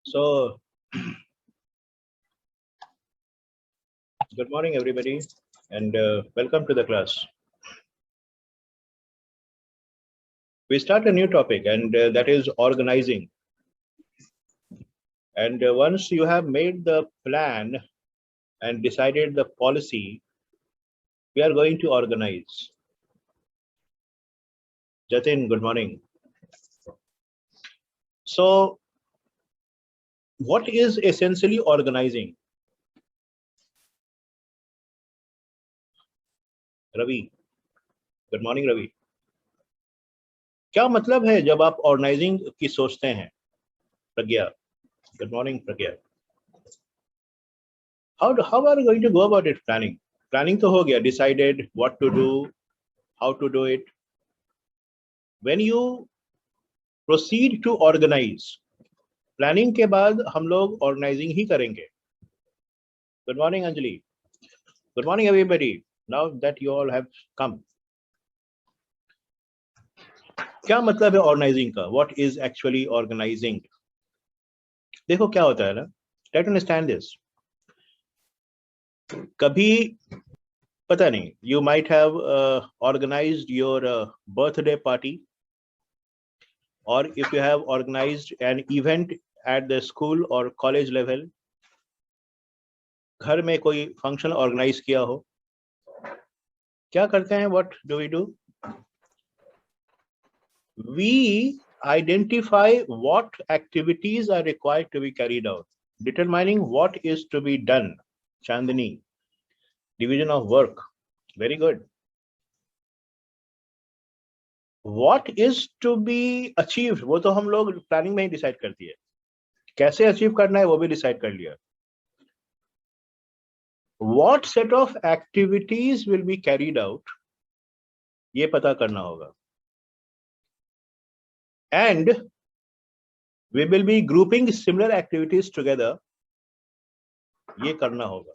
So, good morning, everybody, and welcome to the class. We start a new topic, and that is organizing. And once you have made the plan and decided the policy, we are going to organize. Jatin, good morning. So, what is essentially organizing? Ravi, good morning, Ravi. क्या मतलब है जब आप organising की सोचते हैं? प्रज्ञा, good morning, Pragya. How are you going to go about it? Planning तो हो गया, decided what to do, how to do it. When you proceed to organize, planning के बाद हम लोग organizing ही करेंगे. Good morning, Anjali. Good morning, everybody. Now that you all have come. क्या मतलब है organizing का? What is actually organizing? देखो क्या होता है ना. Try to understand this. कभी पता नहीं. You might have organized your birthday party, or if you have organized an event at the school or college level, घर में कोई फंक्शन ऑर्गेनाइज किया हो, क्या करते हैं? What do we do? We identify what activities are required to be carried out, determining what is to be done. Chandani, division of work. Very good. What is to be achieved, वो तो हम लोग planning में ही decide करती है. कैसे achieve करना है वो भी डिसाइड कर लिया. What set of activities will be carried out, ये पता करना होगा. And we will be grouping similar activities together, ये करना होगा.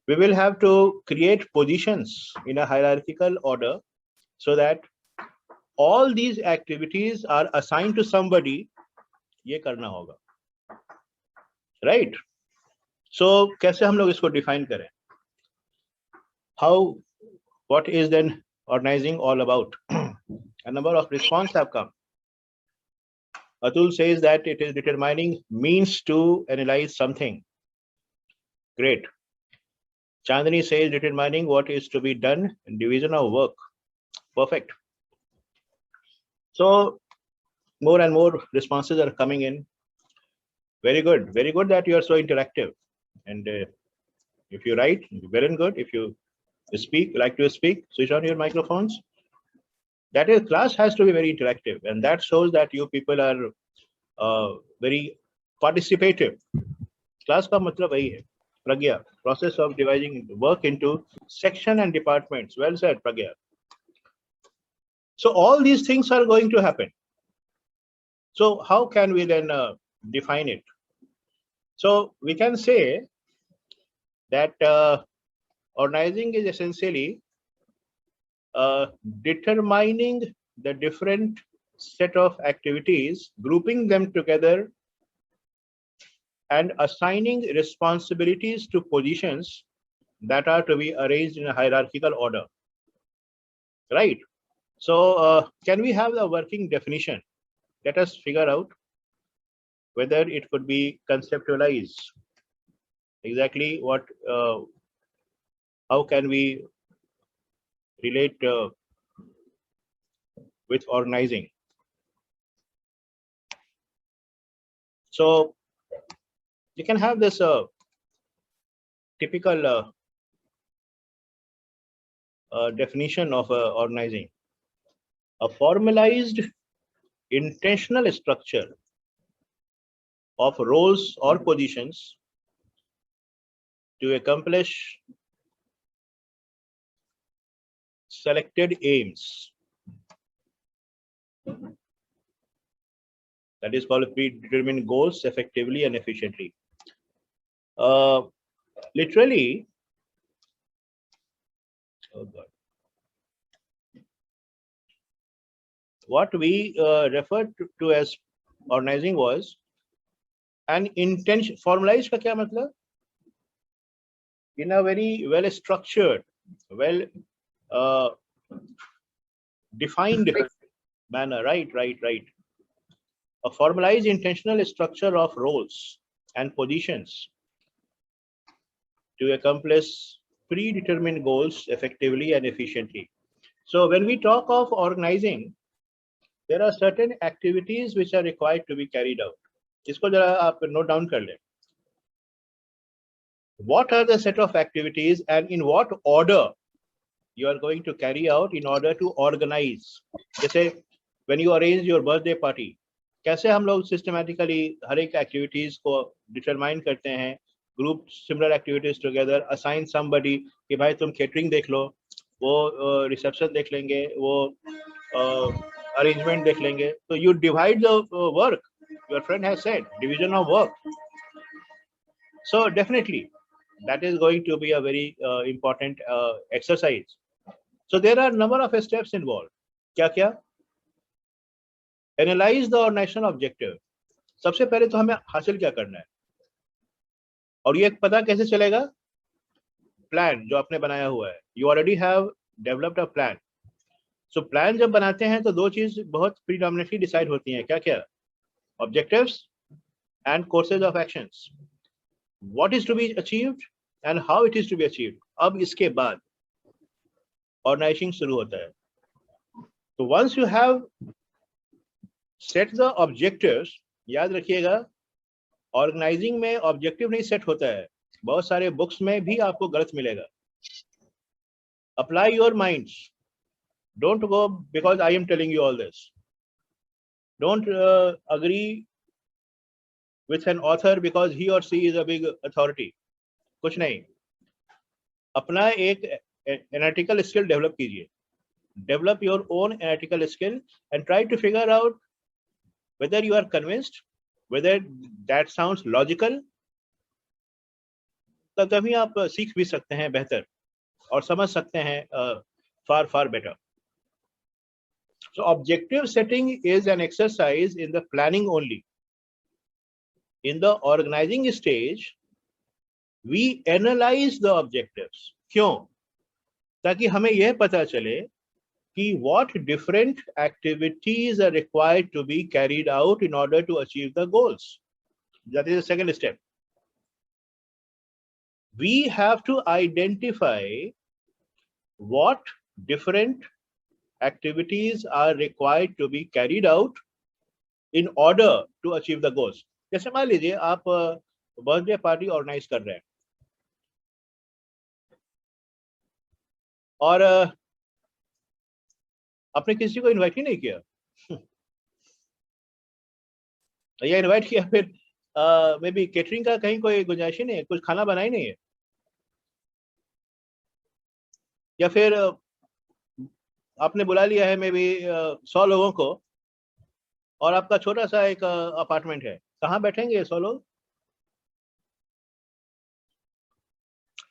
We will have to create positions in a hierarchical order so that all these activities are assigned to somebody, ये करना होगा. Right? So कैसे हम लोग इसको define करें? How, what is then organizing all about? A number of responses have come. Atul says that it is determining means to analyze something. Great. Chandani says determining what is to be done in division of work. Perfect. So more and more responses are coming in. Very good. Very good that you are so interactive. And if you write, very good. If you speak, like to speak, switch on your microphones. That is, class has to be very interactive, and that shows that you people are very participative. Class का मतलब वही है. Pragya, process of dividing work into section and departments. Well said, Pragya. So all these things are going to happen. So how can we then define it? So we can say that organizing is essentially determining the different set of activities, grouping them together, and assigning responsibilities to positions that are to be arranged in a hierarchical order. Right? So can we have the working definition? Let us figure out whether it could be conceptualized. Exactly what, how can we relate with organizing? So you can have this typical definition of organizing. A formalized intentional structure of roles or positions to accomplish selected aims. That is called predetermined goals effectively and efficiently. Literally, oh God, what we referred to as organizing was and intention, formalise का क्या मतलब? In a very well structured, well defined manner, right. A formalized intentional structure of roles and positions to accomplish predetermined goals effectively and efficiently. So when we talk of organizing, there are certain activities which are required to be carried out. इसको जरा आप note down कर लें. What are the set of activities and in what order you are going to carry out in order to organize? जैसे when you arrange your birthday party, कैसे हम लोग systematically हर एक activities को determine करते हैं, group similar activities together, assign somebody कि भाई तुम catering देख लो, वो reception देख लेंगे, वो arrangement देख लेंगे. So you divide the work. Your friend has said division of work. So definitely that is going to be a very important exercise. So there are number of steps involved. क्या क्या? Analyze the organizational objective. सबसे पहले तो हमें हासिल क्या करना है, और ये पता कैसे चलेगा? प्लान जो आपने बनाया हुआ है. You already have developed a plan. So plan जब बनाते हैं तो दो चीज बहुत predominantly decide होती हैं. क्या क्या? Objectives and courses of actions. What is to be achieved and how it is to be achieved. अब इसके बाद organizing शुरू होता है. So once you have set the objectives, याद रखिएगा ऑर्गेनाइजिंग में ऑब्जेक्टिव नहीं सेट होता है, बहुत सारे बुक्स में भी आपको गलत मिलेगा. Apply your minds. Don't go because I am telling you all this. Don't agree with an author because he or she is a big authority. कुछ नहीं. अपना एक एनालिटिकल स्किल डेवलप कीजिए. Develop your own analytical skill and try to figure out whether you are convinced, whether that sounds logical. तो तभी आप सीख भी सकते हैं बेहतर और समझ सकते हैं far better. So objective setting is an exercise in the planning only. In the organizing stage, we analyze the objectives. क्यों? ताकि हमें यह पता चले कि what different activities are required to be carried out in order to achieve the goals. That is the second step. We have to identify what different activities are required to be carried out in order to achieve the goals. जैसे मान लीजिए आप birthday party organise कर रहे हैं और आपने किसी को इनवाइट ही नहीं किया, या इनवाइट किया फिर मे बी केटरिंग का कहीं कोई गुंजाइश ही नहीं है, कुछ खाना बना ही नहीं है, या फिर आपने बुला लिया है मे बी 100 लोगों को और आपका छोटा सा एक अपार्टमेंट है. कहाँ बैठेंगे 100 लोग?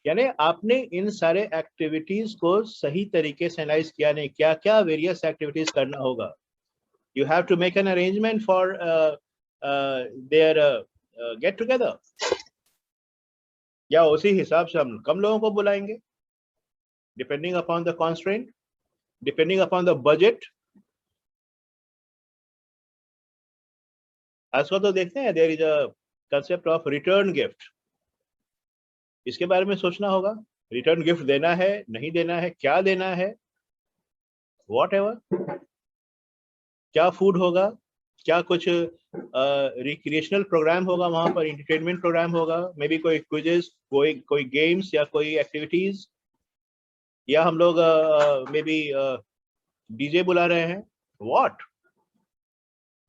यानी आपने इन सारे एक्टिविटीज को सही तरीके से एनालाइज किया नहीं. क्या क्या वेरियस एक्टिविटीज करना होगा. You have to make an arrangement for their get together, या उसी हिसाब से हम कम लोगों को बुलाएंगे depending upon the constraint, depending upon the budget. आजकल तो देखते हैं there is a concept of return gift. इसके बारे में सोचना होगा. रिटर्न गिफ्ट देना है, नहीं देना है, क्या देना है, व्हाटएवर, क्या फूड होगा, क्या कुछ रिक्रिएशनल प्रोग्राम होगा वहां पर, एंटरटेनमेंट प्रोग्राम होगा, मे बी कोई क्विजेस, कोई गेम्स या कोई एक्टिविटीज, या हम लोग मे बी डीजे बुला रहे हैं.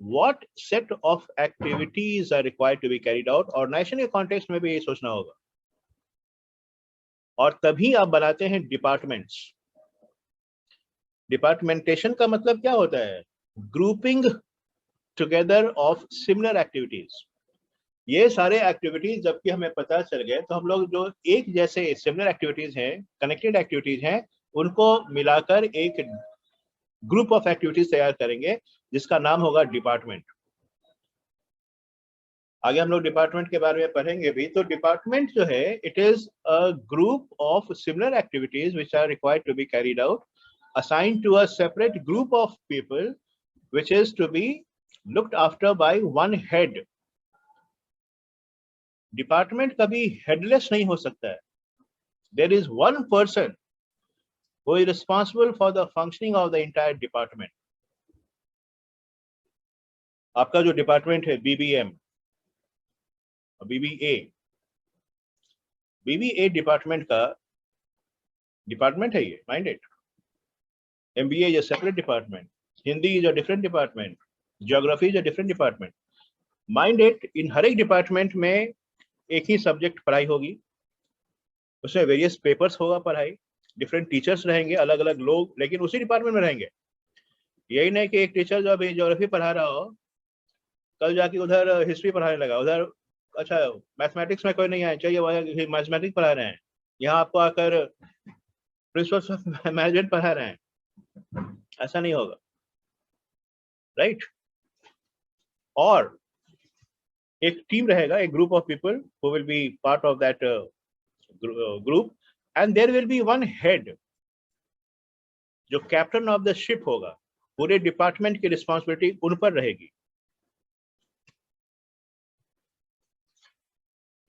what set of activities are required to be carried out. और नेशन के कॉन्टेक्स्ट में भी ये सोचना होगा. और तभी आप बनाते हैं डिपार्टमेंट्स. डिपार्टमेंटेशन का मतलब क्या होता है? Grouping together of similar activities. ये सारे एक्टिविटीज जबकि हमें पता चल गए तो हम लोग जो एक जैसे सिमिलर एक्टिविटीज हैं, कनेक्टेड एक्टिविटीज हैं, उनको मिलाकर एक ग्रुप ऑफ एक्टिविटीज तैयार करेंगे जिसका नाम होगा डिपार्टमेंट. आगे हम लोग डिपार्टमेंट के बारे में पढ़ेंगे भी। तो डिपार्टमेंट जो है, it is a group of similar activities which are required to be carried out, assigned to a separate group of people which is to be looked after by one head. Department कभी headless नहीं हो सकता है. There is one person who is responsible for the functioning of the entire department. आपका जो department है BBM, BBA department का department है ये, mind it. MBA is a separate department. Hindi is a different department. Geography is a different department. Mind it, in हर एक department में एक ही subject पढ़ाई होगी, उसमें वेरियस पेपर्स होगा पढ़ाई, डिफरेंट टीचर्स रहेंगे, अलग अलग लोग, लेकिन उसी डिपार्टमेंट में रहेंगे. यही नहीं कि एक टीचर जो अभी ज्योग्राफी पढ़ा रहा हो, कल जाके उधर हिस्ट्री पढ़ाने लगा, उधर अच्छा मैथमेटिक्स में कोई नहीं आया, चाहिए वह मैथमेटिक्स पढ़ा रहे हैं, यहाँ आपको आकर प्रिंसिपल्स ऑफ मैनेजमेंट पढ़ा रहे हैं. ऐसा नहीं होगा, राइट? और एक टीम रहेगा, एक group of people who will be part of that group, and there will be one head जो कैप्टन ऑफ द शिप होगा. पूरे डिपार्टमेंट की रिस्पॉन्सिबिलिटी उन पर रहेगी.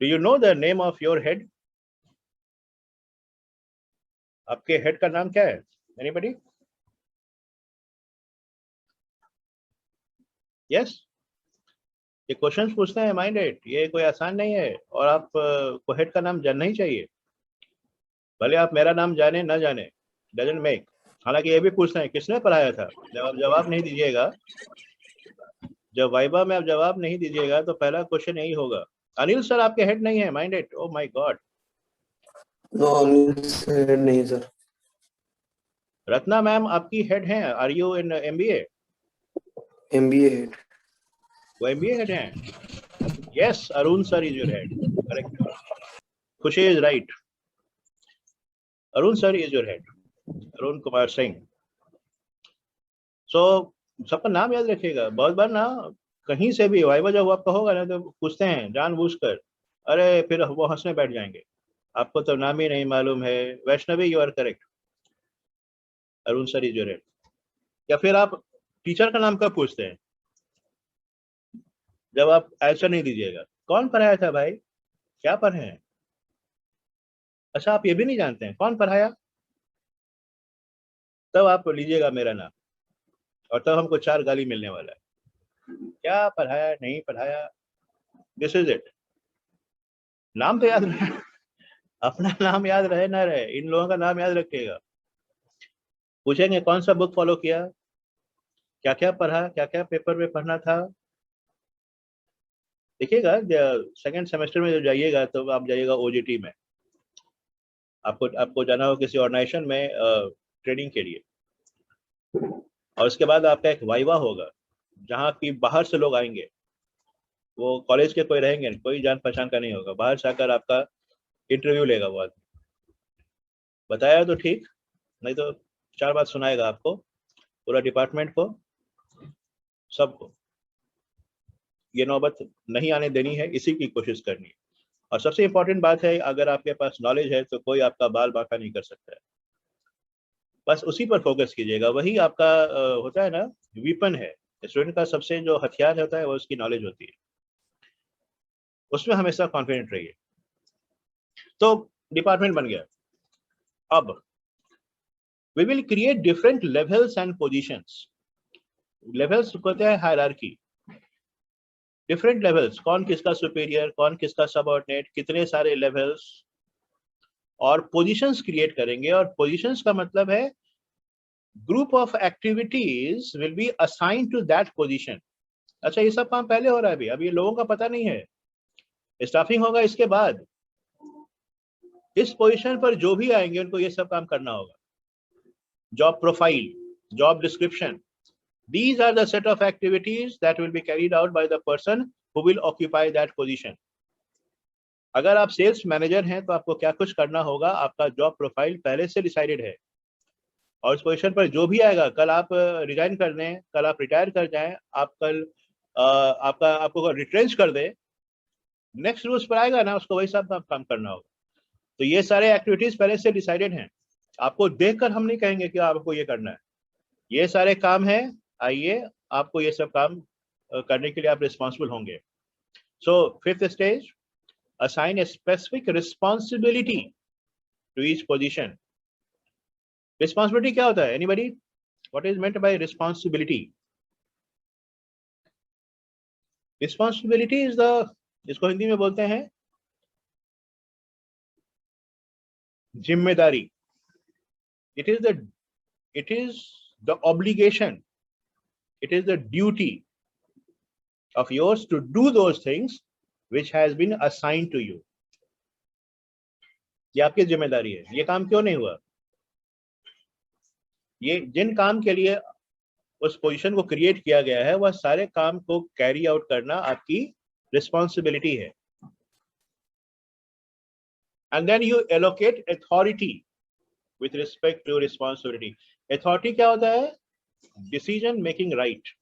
Do you know the name of your head? आपके हेड का नाम क्या है? एनीबडी? यस, ये क्वेश्चंस पूछते हैं, माइंड इट, ये कोई आसान नहीं है. और आप को हेड का नाम जानना ही चाहिए, भले आप मेरा नाम जाने ना जाने, डजंट मेक. हालांकि ये भी पूछते हैं किसने पढ़ाया था. जब आप जवाब नहीं दीजिएगा, जब वाइबा में आप जवाब नहीं दीजिएगा, तो पहला क्वेश्चन यही होगा, अनिल सर आपके हेड नहीं है, mind it. Oh my God. No, Anil sir head नहीं सर. रत्ना मैम आपकी हेड हैं. Are you in MBA? MBA head. वो MBA हेड हैं. Yes, Arun sir is your head. Correct. Khushi is right. Arun sir is your head, Arun Kumar Singh. So सबका नाम याद रखिएगा. बहुत बार ना कहीं से भी वाइवा जब आपका होगा ना, तो पूछते हैं जानबूझकर, अरे फिर वो हंसने बैठ जाएंगे, आपको तो नाम ही नहीं मालूम है. Vaishnavi, you are correct, Arun sir is your head. या फिर आप टीचर का नाम कब पूछते हैं? जब आप आंसर नहीं दीजिएगा. कौन पढ़ाया था भाई, क्या पढ़े हैं? अच्छा, आप ये भी नहीं जानते हैं कौन पढ़ाया, तब आप लीजिएगा मेरा नाम, और तब हमको 4 गाली मिलने वाला है. क्या पढ़ाया, नहीं पढ़ाया, दिस इज इट. नाम तो याद रहे, अपना नाम याद रहे ना रहे, इन लोगों का नाम याद रखिएगा. पूछेंगे कौन सा बुक फॉलो किया, क्या क्या पढ़ा, क्या क्या पेपर में पढ़ना था. देखिएगा, सेकंड सेमेस्टर में जब जाइएगा तो आप जाइएगा OJT में, आपको जाना हो किसी ऑर्गेनाइजेशन में ट्रेनिंग के लिए, और उसके बाद आपका एक वाइवा होगा, जहाँ की बाहर से लोग आएंगे. वो कॉलेज के कोई रहेंगे, कोई जान पहचान का नहीं होगा, बाहर से आकर आपका इंटरव्यू लेगा वो आदमी. बताया तो ठीक, नहीं तो 4 बात सुनाएगा आपको, पूरा डिपार्टमेंट को, सबको. ये नौबत नहीं आने देनी है, इसी की कोशिश करनी है. और सबसे इंपॉर्टेंट बात है, अगर आपके पास नॉलेज है तो कोई आपका बाल बांका नहीं कर सकता है. बस उसी पर फोकस कीजिएगा, वही आपका होता है ना, वीपन है. स्टूडेंट का सबसे जो हथियार होता है वो उसकी नॉलेज होती है, उसमें हमेशा कॉन्फिडेंट रहिए. तो डिपार्टमेंट बन गया. अब we will create different levels and positions. Levels होते हैं हायरार्की, डिफरेंट लेवल्स, कौन किसका सुपीरियर, कौन किसका सबऑर्डिनेट, कितने सारे लेवल्स, और पोजीशंस क्रिएट करेंगे. और पोजीशंस का मतलब है group of activities will be assigned to that position. अच्छा, ये सब काम पहले हो रहा है, अभी लोगों का पता नहीं है. स्टाफिंग होगा इसके बाद. इस पोजीशन पर जो भी आएंगे उनको ये सब काम करना होगा. Job profile, job description, these are the set of activities that will be carried out by the person who will occupy that position. अगर आप सेल्स मैनेजर हैं तो आपको क्या कुछ करना होगा, आपका जॉब प्रोफाइल पहले से डिसाइडेड है. और उस पोजीशन पर जो भी आएगा, कल आप रिजाइन कर दें, कल आप रिटायर कर जाएं, आप कल आपको रिट्रेंच कर दे, नेक्स्ट रूल्स पर आएगा ना, उसको वही सब काम करना होगा। तो ये सारे एक्टिविटीज पहले से डिसाइडेड हैं, आपको देखकर हम नहीं कहेंगे कि आपको ये करना है। ये सारे काम है, आइए आपको ये सब काम करने के लिए आप रिस्पॉन्सिबल होंगे। So fifth stage, assign a specific responsibility to each position. Responsibility क्या होता है? Anybody? What is meant by responsibility? Responsibility is the, इसको हिंदी में बोलते हैं जिम्मेदारी। It is the obligation, it is the duty of yours to do those things which has been assigned to you. ये आपकी जिम्मेदारी है। ये काम क्यों नहीं हुआ? ये जिन काम के लिए उस पोजीशन को क्रिएट किया गया है, वह सारे काम को कैरी आउट करना आपकी रिस्पॉन्सिबिलिटी है। And then you allocate authority with respect to responsibility. Authority क्या होता है? Decision making right.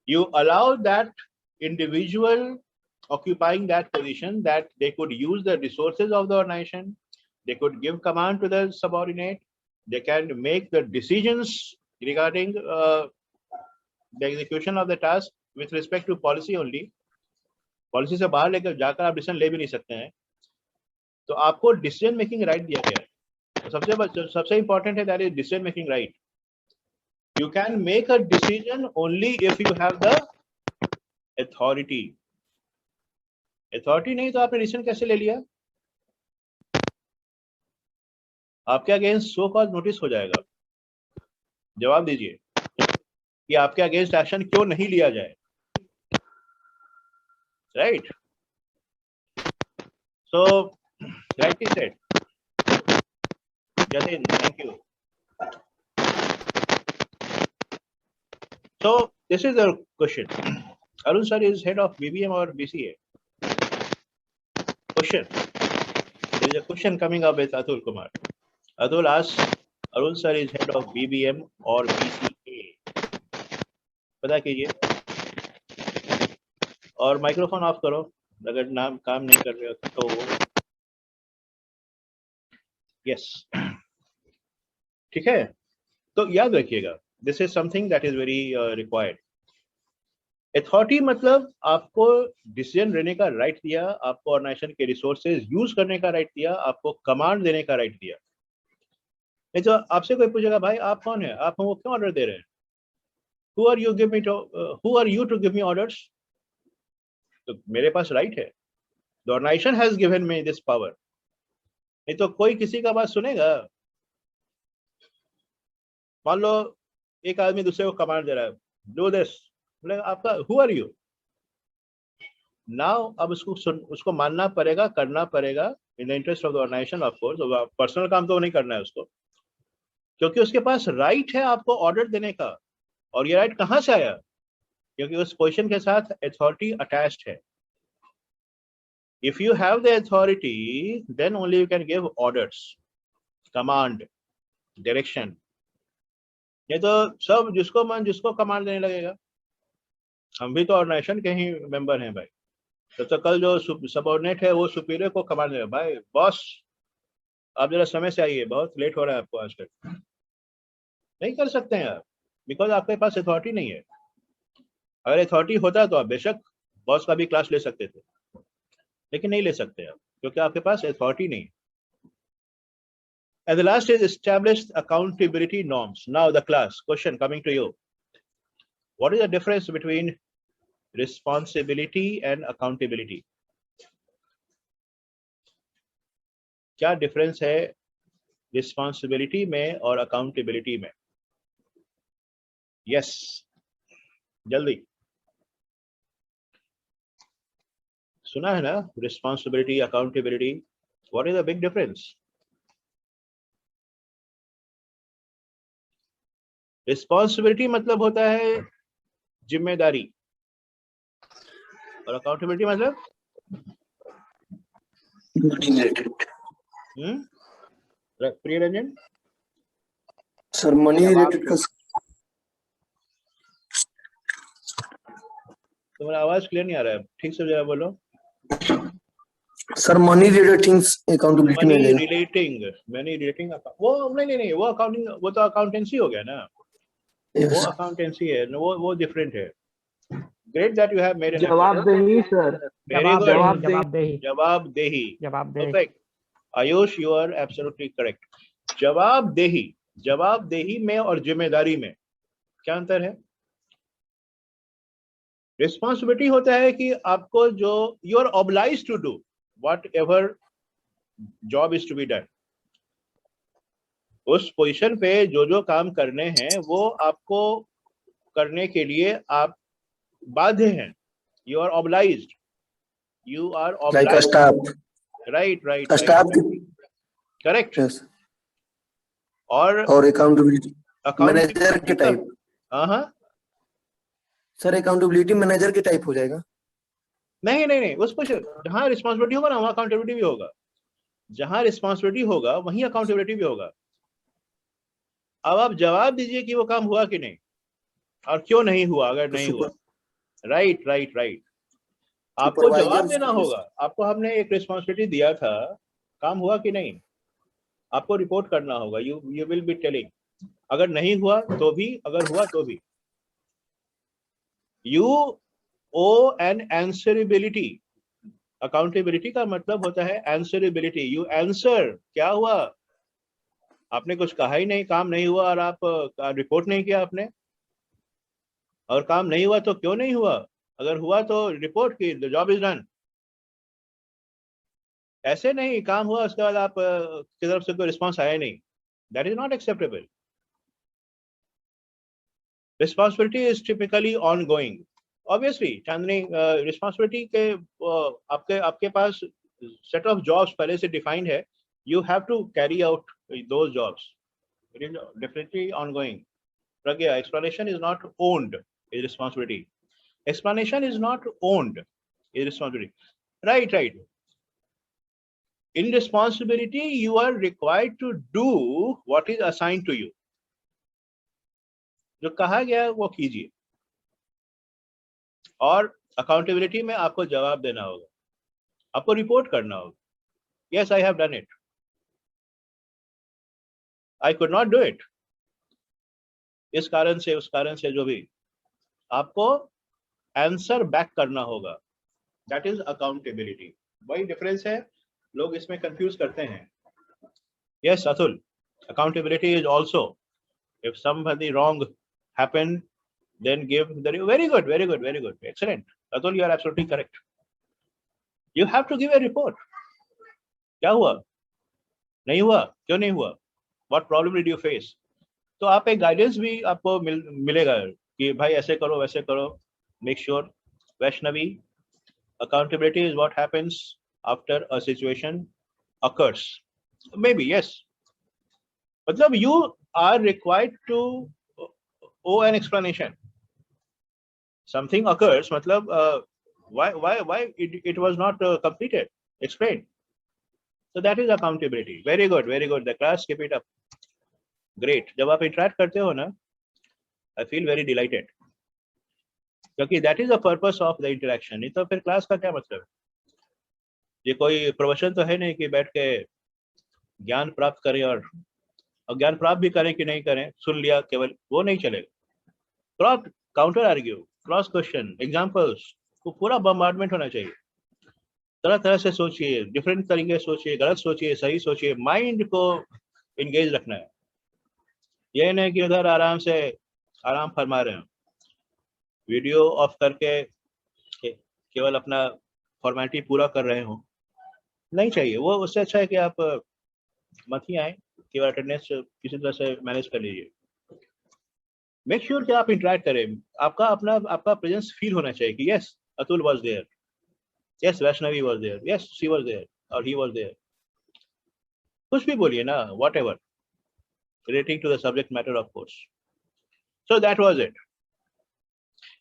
You allow that individual occupying that position that they could use the resources of the organization, they could give command to the subordinate, they can make the decisions regarding the execution of the task with respect to policy only. Policy से बाहर लेकर जाकर आप decision ले भी नहीं सकते हैं। तो आपको डिसीजन मेकिंग राइट दिया गया है। सबसे इंपॉर्टेंट है that is decision making right. You can make a decision only if you have the authority. Authority नहीं तो आपने डिसीजन कैसे ले लिया? आपके अगेंस्ट सो कॉज नोटिस हो जाएगा। जवाब दीजिए कि आपके अगेंस्ट एक्शन क्यों नहीं लिया जाए, right? So rightly said. Jatin, thank you. So this is the question. Arun sir is head of BBM or BCA? Question. There is a question coming up with Atul Kumar. Atul asks, Arun sir is head of BBM or BCA? पता कीजिए और microphone of करो अगर नाम काम नहीं कर रहे हो तो। यस, ठीक है। तो याद रखिएगा, this is something that is very required. Authority मतलब आपको डिसीजन लेने का राइट दिया, आपको ऑर्गेनाइजेशन के रिसोर्सेज यूज करने का राइट दिया, आपको कमांड देने का राइट दिया। नहीं तो आपसे कोई पूछेगा भाई आप कौन है, आप हमको क्यों ऑर्डर दे रहे हैं? Who are you to give me orders? तो मेरे पास राइट है। The organization has given me this power. नहीं तो कोई किसी का बात सुनेगा? मान लो एक आदमी दूसरे को कमांड दे रहा है, डू दिस, बोले आपका हु आर यू? नाउ अब उसको मानना पड़ेगा, करना पड़ेगा in the interest of the organisation. Of course personal काम तो नहीं करना है उसको, क्योंकि उसके पास राइट है आपको ऑर्डर देने का। और ये राइट कहाँ से आया? क्योंकि उस पोजीशन के साथ अथॉरिटी अटैच्ड है। If you have the authority then only you can give orders, command, direction. ये तो सब जिसको मन जिसको कमांड देने लगेगा। हम भी तो ऑर्गेनाइजेशन के ही मेंबर हैं भाई। तो कल जो सबऑर्डिनेट है वो सुपीरियर को कमांड देगा, भाई बॉस आप जरा समय से आइए, बहुत लेट हो रहा है आपको आज तक। नहीं कर सकते हैं आप, बिकॉज आपके पास अथॉरिटी नहीं है। अगर अथॉरिटी होता तो आप बेशक बॉस का भी क्लास ले सकते थे, लेकिन नहीं ले सकते आप क्योंकि आपके पास अथॉरिटी नहीं है। And the last is established accountability norms. Now the class question coming to you. What is the difference between responsibility and accountability? क्या डिफरेंस है रिस्पॉन्सिबिलिटी में और अकाउंटेबिलिटी में? यस, जल्दी। सुना है ना, responsibility, accountability, what is the big difference? Responsibility मतलब होता है जिम्मेदारी, और अकाउंटेबिलिटी मतलब प्रिय रंजन सर मनी रिलेटेड का। तुम्हारा आवाज क्लियर नहीं आ रहा है, ठीक से जरा बोलो। Sir money related things accountability में आ जाएगा। मनी रिलेटिंग वो नहीं, वो अकाउंटिंग, वो तो अकाउंटेंसी हो गया ना, वो यस अकाउंटेंसी है, वो डिफरेंट है। Great that you have made an जवाबदेही सर, वेरी गुड। जवाबदेही जवाबदेही, जवाबदेही। Perfect Ayush, you are absolutely correct. जवाबदेही में और जिम्मेदारी में क्या अंतर है? रिस्पॉन्सिबिलिटी होता है कि आपको जो you are obliged to do whatever job is to be done, उस पोजीशन पे जो काम करने हैं वो आपको करने के लिए आप बाध्य हैं। You are obliged, like a staff, right staff correct. Yes, और और अकाउंटेबिलिटी मैनेजर के अकाउंटेबिलिटी का, टाइप। हाँ सर अकाउंटेबिलिटी मैनेजर के टाइप हो जाएगा। नहीं, उस पोजीशन जहाँ रिस्पॉन्सिबिलिटी होगा ना वहाँ अकाउंटेबिलिटी भी होगा, जहाँ रिस्पॉन्सिबिलिटी होगा वहीं अकाउंटेबिलिटी भी होगा। अब आप जवाब दीजिए कि वो काम हुआ कि नहीं और क्यों नहीं हुआ, अगर नहीं हुआ। राइट आपको जवाब देना होगा। आपको हमने एक रिस्पॉन्सिबिलिटी दिया था, काम हुआ कि नहीं, आपको रिपोर्ट करना होगा। यू विल बी टेलिंग, अगर नहीं हुआ तो भी, अगर हुआ तो भी। You owe an answerability. Accountability का मतलब होता है आंसरेबिलिटी। यू आंसर, क्या हुआ, आपने कुछ कहा ही नहीं, काम नहीं हुआ और आप रिपोर्ट नहीं किया आपने। और काम नहीं हुआ तो क्यों नहीं हुआ, अगर हुआ तो रिपोर्ट की, द जॉब इज डन। ऐसे नहीं काम हुआ उसके बाद आप की तरफ से कोई रिस्पांस आया नहीं, that is not acceptable. Responsibility is typically on going. Obviously Chandni, responsibility के आपके पास सेट ऑफ जॉब्स पहले से डिफाइंड है, you have to carry out those jobs, it is definitely ongoing. Pragya, explanation is not owned, is responsibility. Explanation is not owned, is responsibility. Right. In responsibility, you are required to do what is assigned to you. जो कहा गया वो कीजिए। और accountability में आपको जवाब देना होगा, आपको रिपोर्ट करना होगा। Yes, I have done it. I could not do it. इस कारण से, उस कारण से, जो भी, आपको आंसर बैक करना होगा। That is accountability. वही डिफरेंस है, लोग इसमें कंफ्यूज करते हैं। Yes Atul, accountability is also, if somebody wrong happen then give the very good, excellent. Atul, you are absolutely correct. You have to give a report. क्या हुआ, नहीं हुआ, क्यों नहीं हुआ, what problem did you face? तो आप एक गाइडेंस भी आपको मिलेगा कि भाई ऐसे करो वैसे करो। Make sure. Vaishnavi, accountability is what happens after a situation occurs. Maybe yes, मतलब you are required to owe an explanation. Something occurs, मतलब why it was not completed, explained. So that is accountability. Very good, the class, keep it up. Great. जब आप interact करते हो ना, I feel very delighted, क्योंकि that is the purpose of the interaction. नहीं तो फिर क्लास का क्या मतलब है? ये कोई प्रोफेशन तो है नहीं कि बैठ के ज्ञान प्राप्त करें, और ज्ञान प्राप्त भी करें कि नहीं करें, सुन लिया केवल, वो नहीं चलेगा। Cross counter argue, cross question, examples, को पूरा बम्बार्डमेंट होना चाहिए। तरह तरह से सोचिए, डिफरेंट तरीके से सोचिए, गलत सोचिए, सही सोचिए, माइंड को इंगेज रखना है। ये नहीं कि उधर आराम से आराम फरमा रहे हो, वीडियो ऑफ करके केवल अपना फॉर्मेलिटी पूरा कर रहे हो, नहीं चाहिए वो। उससे अच्छा है कि आप मत ही आए, केवल अटेंडेंस किसी तरह से मैनेज कर लीजिए। मेक श्योर कि आप इंटरेक्ट करें, आपका प्रेजेंस फील होना चाहिए कि yes Atul was there, yes Vaishnavi was there, yes she was there और ही वाज देयर। कुछ भी बोलिए ना, whatever relating to the subject matter of course. So that was it.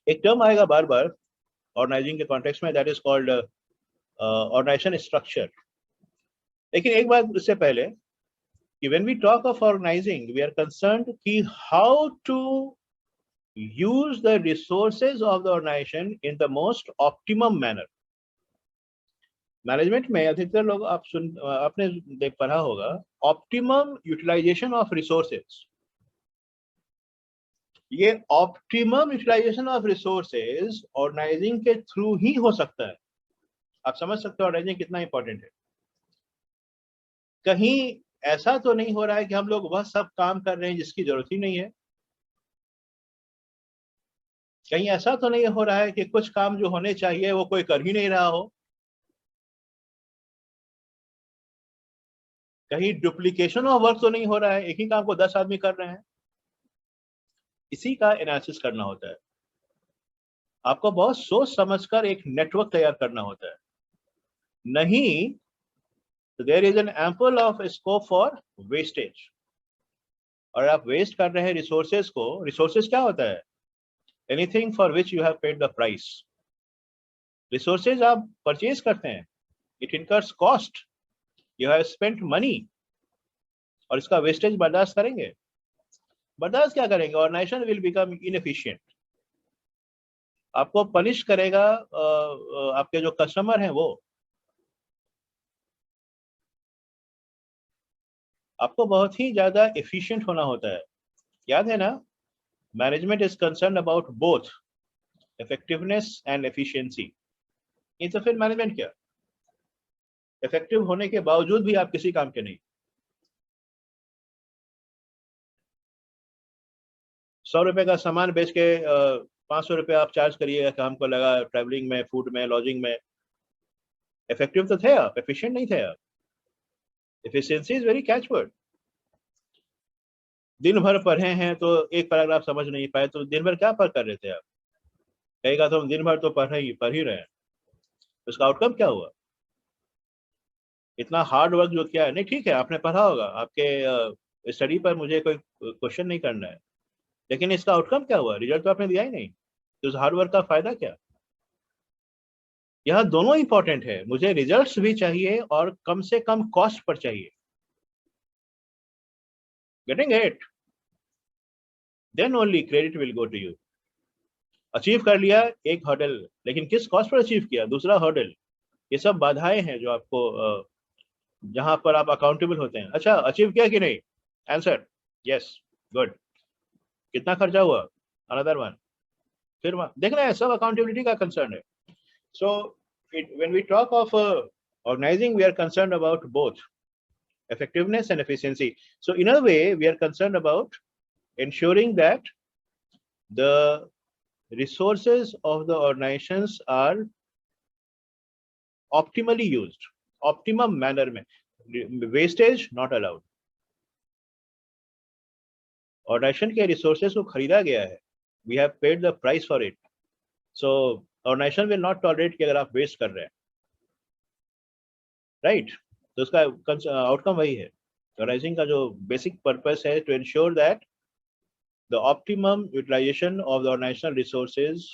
एक टर्म आएगा बार बार ऑर्गेनाइजिंग के कॉन्टेक्स्ट में, that is called organisation structure. लेकिन एक बात इससे पहले कि when we talk of organizing, we are concerned कि how to use the resources of the organization in the most optimum manner. Management में अधिकतर लोग आपने देख पढ़ा होगा ऑप्टिमम यूटिलाइजेशन ऑफ रिसोर्सेज। ये optimum utilisation of resources organising के थ्रू ही हो सकता है। आप समझ सकते हो ऑर्गेनाइजिंग कितना इंपॉर्टेंट है। कहीं ऐसा तो नहीं हो रहा है कि हम लोग वह सब काम कर रहे हैं जिसकी जरूरत ही नहीं है। कहीं ऐसा तो नहीं हो रहा है कि कुछ काम जो होने चाहिए वो कोई कर ही नहीं रहा हो। कहीं डुप्लीकेशन ऑफ वर्क तो नहीं हो रहा है, एक ही काम को 10 आदमी कर रहे हैं। इसी का एनालिसिस करना होता है। आपको बहुत सोच समझकर एक नेटवर्क तैयार करना होता है। नहीं तो there is an ample of scope for wastage. और आप वेस्ट कर रहे हैं रिसोर्सेज को। रिसोर्सेज क्या होता है? Anything for which you have paid the price. Resources आप परचेज करते हैं, it incurs cost, you have spent money, और इसका वेस्टेज बर्दाश्त करेंगे? बर्दाश्त क्या करेंगे? Organisation will become inefficient. आपको पनिश करेगा आपके जो कस्टमर हैं वो। आपको बहुत ही ज्यादा एफिशिएंट होना होता है। याद है ना, management is concern about both effectiveness and efficiency. ये तो फिर मैनेजमेंट क्या? इफेक्टिव होने के बावजूद भी आप किसी काम के नहीं। 100 रुपए का सामान बेच के 500 रुपए आप चार्ज करिएगा कि हमको लगा ट्रैवलिंग में, फूड में, लॉजिंग में। इफेक्टिव तो थे आप, एफिशिएंट नहीं थे आप। Efficiency is very catchword. दिन भर पढ़े हैं तो एक पैराग्राफ समझ नहीं पाए तो दिन भर क्या पढ़ कर रहे थे आप? कहेगा तो हम दिन भर तो पढ़ ही रहे हैं। उसका आउटकम क्या हुआ? इतना हार्ड वर्क जो किया है, नहीं ठीक है आपने पढ़ा होगा, आपके स्टडी पर मुझे कोई क्वेश्चन नहीं करना है, लेकिन इसका आउटकम क्या हुआ? रिजल्ट तो आपने दिया ही नहीं, तो उस हार्ड वर्क का फायदा क्या? यह दोनों इंपॉर्टेंट है। मुझे रिजल्ट्स भी चाहिए और कम से कम कॉस्ट पर चाहिए। Getting it? Then only credit will go to you. Achieve कर लिया एक हर्डल, लेकिन किस कॉस्ट पर अचीव किया दूसरा हर्डल। ये सब बाधाएं हैं जो आपको जहां पर आप अकाउंटेबल होते हैं। अच्छा अचीव किया कि नहीं? Answer yes, good. कितना खर्चा हुआ? Another one. फिर देखना है, सब अकाउंटेबिलिटी का कंसर्न है। So when we talk of organising we are concern about both effectiveness and efficiency. So in a way we are concerned about ensuring that the resources of the organizations are optimally used, optimum manner में, wastage not allowed. Organization के resources को खरीदा गया है, we have paid the price for it, so organization will not tolerate कि अगर आप waste कर रहे हैं, right? तो उसका आउटकम वही है। ऑर्गेनाइजिंग का जो बेसिक पर्पस है to ensure that the optimum utilization of the organizational resources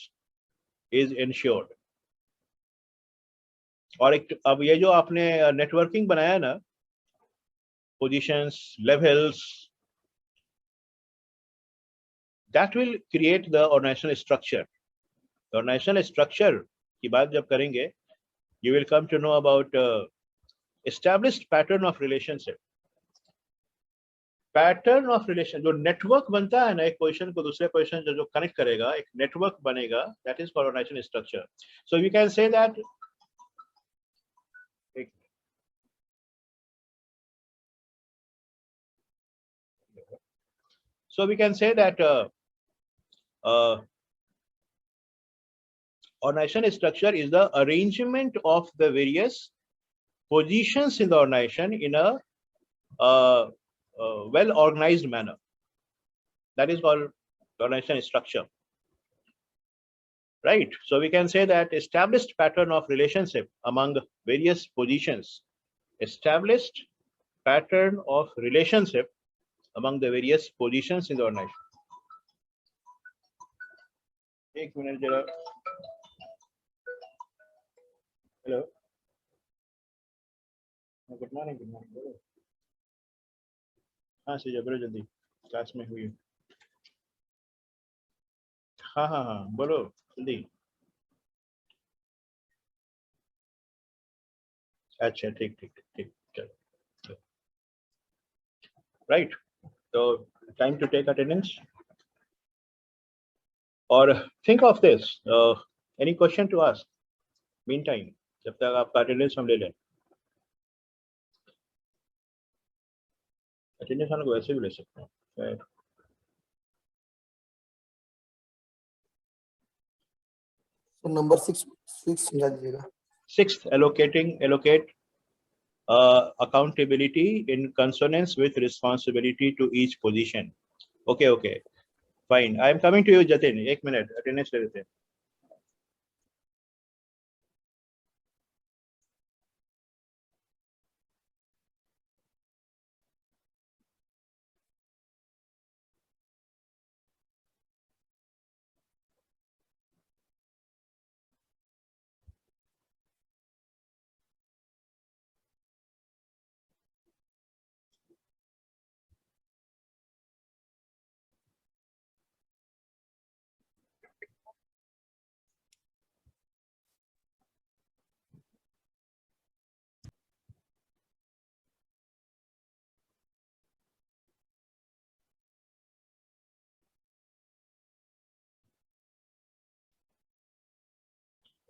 is ensured. और एक अब ये जो आपने नेटवर्किंग बनाया ना, positions, levels, that will create the organizational structure. Organizational structure की बात जब करेंगे, you will come to know about established pattern of relationship. Pattern of relation, जो नेटवर्क बनता है ना, एक पोजीशन को दूसरे पोजीशन जो कनेक्ट करेगा, एक नेटवर्क बनेगा, that is organisation structure. So we can say that organization structure is the arrangement of the various positions in the organization in a well organized manner. That is called organization structure, right? So we can say that established pattern of relationship among various positions, established pattern of relationship among the various positions in the organization. एक minute जरा, hello, good morning, हाँ से जबरो जल्दी, class में हुई। हाँ हाँ हाँ बोलो जल्दी। अच्छा ठीक ठीक ठीक चलो राइट। तो टाइम टू टेक अटेंडेंस और think of this. Any question to ask meantime, जब तक आपका अटेंडेंस हम ले लें। अटेंडेंस हम लोग वैसे भी ले सकते हैं। So number six समझा दीजिएगा. Sixth, allocate accountability in consonance with responsibility to each position. Okay, fine. I am coming to you, Jatin. 1 minute. Attendance ले लेते हैं.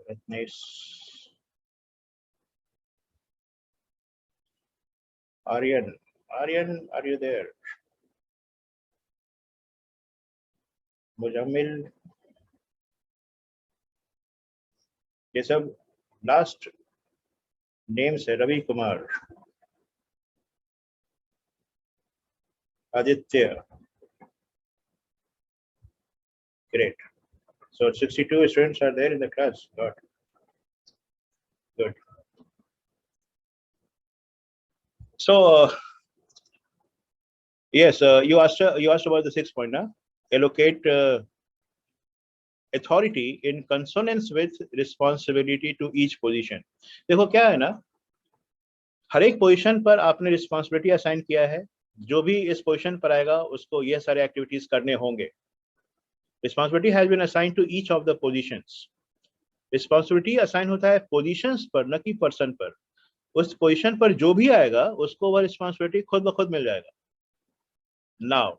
That's nice. Aryan, are you there? Mujammil, ये सब last names है. Ravi Kumar, Aditya. Great. So 62 students are there in the class. Good. So yes, you asked about the 6th point, ना? Allocate authority in consonance with responsibility to each position. देखो क्या है ना, हर एक position पर आपने responsibility assign किया है. जो भी इस पोजीशन पर आएगा उसको ये सारे एक्टिविटीज करने होंगे. Responsibility has been assign to each of the positions. Responsibility assign होता है पोजीशंस पर, न कि पर्सन पर. उस पोजीशन पर जो भी आएगा उसको वह रिस्पॉन्सिबिलिटी खुद ब खुद मिल जाएगा. नाउ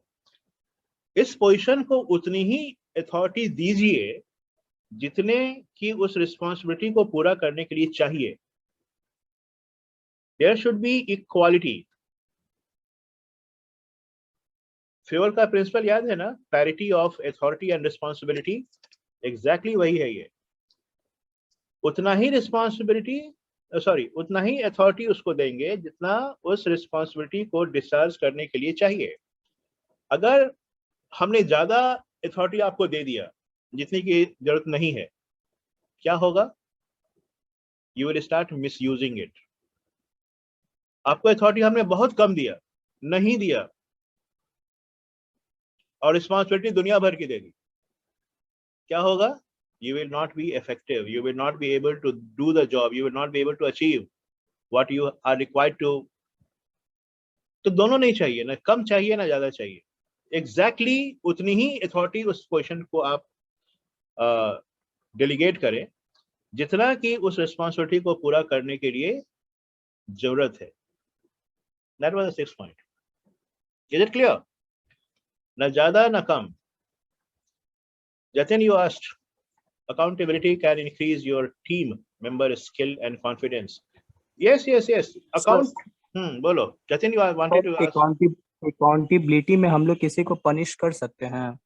इस पोजीशन को उतनी ही अथॉरिटी दीजिए जितने की उस रिस्पॉन्सिबिलिटी को पूरा करने के लिए चाहिए. There should be equality. Fayol का प्रिंसिपल याद है ना, parity of authority and responsibility. Exactly वही है ये. उतना ही उतना ही अथॉरिटी उसको देंगे जितना उस रिस्पॉन्सिबिलिटी को डिस्चार्ज करने के लिए चाहिए. अगर हमने ज्यादा अथॉरिटी आपको दे दिया जितनी की जरूरत नहीं है, क्या होगा? You will start misusing it. आपको अथॉरिटी हमने बहुत कम दिया, नहीं दिया, और रिस्पॉन्सिबिलिटी दुनिया भर की दे दी, क्या होगा? You will not be effective. You will not be able to do the job. You will not be able to achieve what you are required to. तो दोनों नहीं चाहिए, ना कम चाहिए ना ज्यादा चाहिए. एग्जैक्टली उतनी ही अथॉरिटी उस पोजीशन को आप डेलीगेट करें जितना कि उस रिस्पॉन्सिबिलिटी को पूरा करने के लिए जरूरत है. That was the 6th point. Is it clear? ना ज्यादा ना कम. Jatin, you asked, accountability can increase your team member skill and confidence. Yes. बोलो Jatin, you wanted to ask. Accountability में हम लोग किसी को पनिश कर सकते हैं?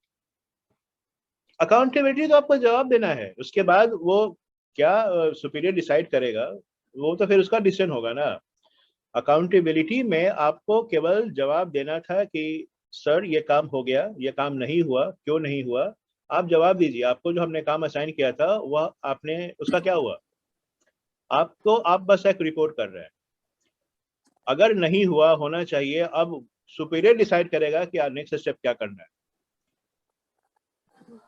अकाउंटेबिलिटी तो आपको जवाब देना है. उसके बाद वो क्या सुपीरियर डिसाइड करेगा, वो तो फिर उसका डिसीजन होगा ना. अकाउंटेबिलिटी में आपको केवल जवाब देना था कि सर ये काम हो गया, ये काम नहीं हुआ, क्यों नहीं हुआ. आप जवाब दीजिए. आपको जो हमने काम असाइन किया था वह आपने, उसका क्या हुआ? आप बस एक रिपोर्ट कर रहे हैं. अगर नहीं हुआ, होना चाहिए. अब सुपीरियर डिसाइड करेगा कि नेक्स्ट स्टेप क्या करना है.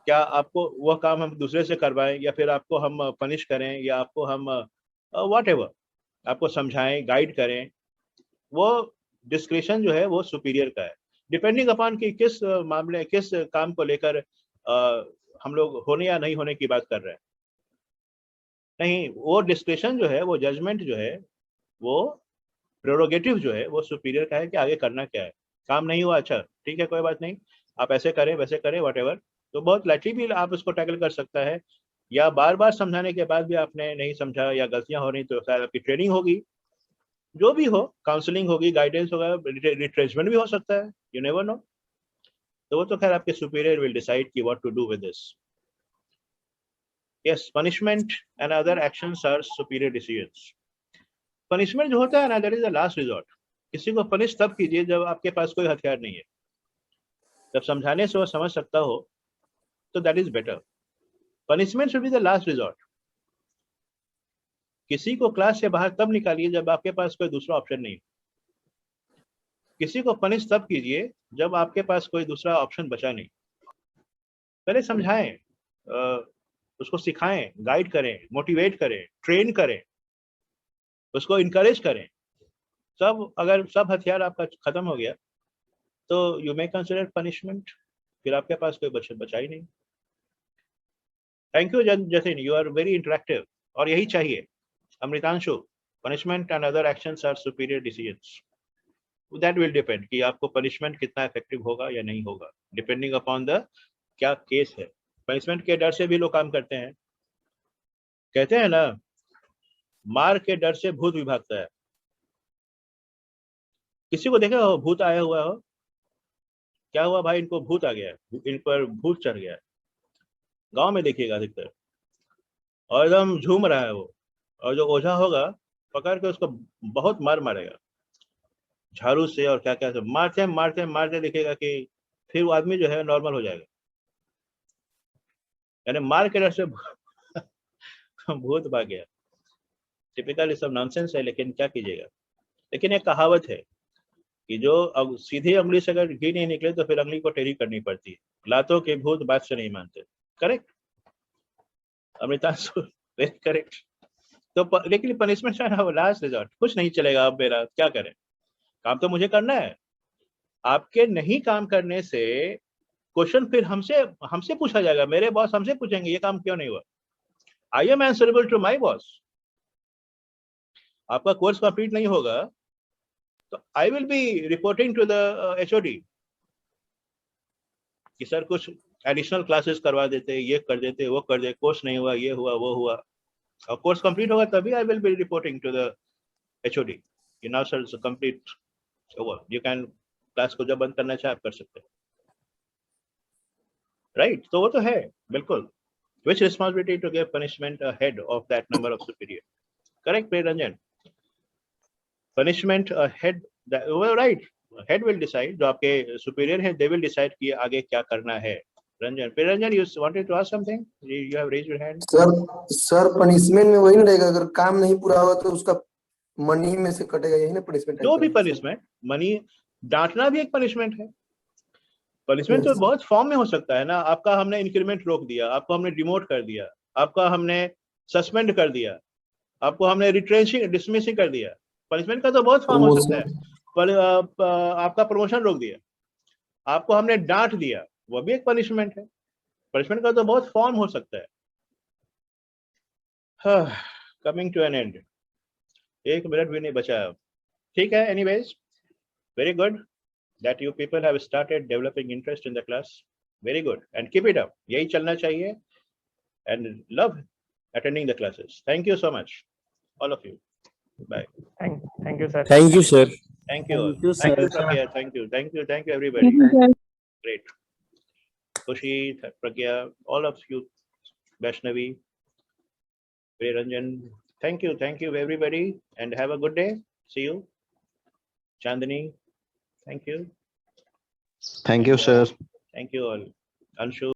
क्या आपको वह काम हम दूसरे से करवाएं, या फिर आपको हम पनिश करें, या आपको हम व्हाटएवर आपको समझाएं, गाइड करें. वो डिस्क्रिप्शन जो है वो सुपीरियर का है, डिपेंडिंग अपॉन कि किस मामले, किस काम को लेकर हम लोग होने या नहीं होने की बात कर रहे हैं। नहीं, वो डिस्क्रिप्शन जो है, वो जजमेंट जो है, वो प्रेरोगेटिव जो है वो सुपीरियर का है कि आगे करना क्या है। काम नहीं हुआ, अच्छा ठीक है, कोई बात नहीं, आप ऐसे करें वैसे करें व्हाटएवर, तो बहुत लाइटली भी आप उसको टैकल कर सकता है। या बार बार समझाने के बाद भी आपने नहीं समझा या गलतियां हो रही, तो शायद आपकी ट्रेनिंग होगी, जो भी हो, काउंसलिंग होगी, गाइडेंस होगा, रिट्रेसमेंट भी हो सकता है, यू नेवर नो। तो वो तो खैर आपके सुपीरियर विल डिसाइड कि what to do with this. Yes, punishment and other actions are superior decisions. Punishment जो होता है ना, that is the last resort. किसी को पनिश तब कीजिए जब आपके पास कोई हथियार नहीं है, जब समझाने से वो समझ सकता हो, तो that is better. Punishment should be the last resort. किसी को क्लास से बाहर तब निकालिए जब आपके पास कोई दूसरा ऑप्शन नहीं। किसी को पनिश तब कीजिए जब आपके पास कोई दूसरा ऑप्शन बचा नहीं। पहले समझाएं, उसको सिखाएं, गाइड करें, मोटिवेट करें, ट्रेन करें, उसको इनकरेज करें। सब अगर सब हथियार आपका खत्म हो गया तो यू मे कंसिडर पनिशमेंट, फिर आपके पास कोई बचा ही नहीं। Thank you Jatin, you are very interactive, और यही चाहिए। Amritanshu, punishment and other actions are superior decisions. That will depend कि आपको पनिशमेंट कितना इफेक्टिव होगा या नहीं होगा, डिपेंडिंग अपॉन द क्या केस है। पनिशमेंट के डर से भी लोग काम करते हैं। कहते हैं ना, मार के डर से भूत भी भागता है। किसी को देखा हो भूत आया हुआ हो, क्या हुआ भाई, इनको भूत आ गया है, इन पर भूत चढ़ गया है, गांव में देखिएगा अधिकतर, और एकदम झूम रहा है वो, और जो ओझा होगा पकड़ के उसको बहुत मार मारेगा झाड़ू से और क्या क्या से, मारते मारते मारते देखिएगा कि फिर वो आदमी जो है नॉर्मल हो जाएगा। यानी मार के डर से भूत भाग गया। टिपिकल सब नॉनसेंस है, लेकिन क्या कीजिएगा। लेकिन एक कहावत है कि जो सीधे उंगली से अगर घी नहीं निकले तो फिर उंगली को टेढ़ी करनी पड़ती है। लातों के भूत बात से नहीं मानते। Correct Amritanshu, very correct. तो लेकिन पनिशमेंट है ना, लास्ट रिजॉर्ट। कुछ नहीं चलेगा, अब मेरा क्या करें, काम तो मुझे करना है। आपके नहीं काम करने से क्वेश्चन फिर हमसे हमसे पूछा जाएगा, मेरे बॉस हमसे पूछेंगे ये काम क्यों नहीं हुआ। I am answerable to my boss. आपका कोर्स कंप्लीट नहीं होगा तो I will be reporting to the HOD कि सर कुछ एडिशनल क्लासेस करवा देते, ये कर देते, वो कर देते, कोर्स नहीं हुआ, ये हुआ वो हुआ। और कोर्स कंप्लीट होगा तभी I will be reporting to the HOD कि now sir it's complete over, you can class को जब बंद करना चाहे आप कर सकते हैं। राइट, तो वो तो है बिल्कुल। Which responsibility to give punishment ahead of that number of superior? Correct, Ranjan. Punishment ahead. Well, right. Head will decide. जो आपके superior हैं, they will decide कि आगे क्या करना है. Ranjan, Ranjan, you wanted to ask something? You have raised your hand. Sir punishment में वही ना रहेगा, अगर काम नहीं पूरा हुआ तो उसका मनी में से कटेगा, यही ना पनिशमेंट। जो भी पनिशमेंट, मनी डांटना भी एक पनिशमेंट है। पनिशमेंट तो बहुत फॉर्म में हो सकता है ना। आपका हमने इंक्रीमेंट रोक दिया, आपको हमने डिमोट कर दिया, आपका हमने सस्पेंड कर दिया, आपको हमने रिट्रेंचिंग डिसमिसिंग कर दिया। पनिशमेंट का तो बहुत फॉर्म हो सकता है। पर आपका प्रमोशन रोक दिया, आपको हमने डांट दिया, वो भी एक पनिशमेंट है। पनिशमेंट का तो बहुत फॉर्म हो सकता है। Coming to an end, 1 minute भी नहीं बचा अब। ठीक है, anyways, very good that you people have started developing interest in the class. Very good, and keep it up. यही चलना चाहिए, and love attending the classes. Thank you so much, all of you. Bye. Thank you, sir. Thank you, sir. Thank you all. Thank you, Thank you, sir. Pragya. Thank you everybody. Great. Khushi, Pragya, all of you, Vaishnavi, Ranjan. Thank you everybody, and have a good day. See you. Chandani, thank you. Thank you, sir. Thank you all. Anshu.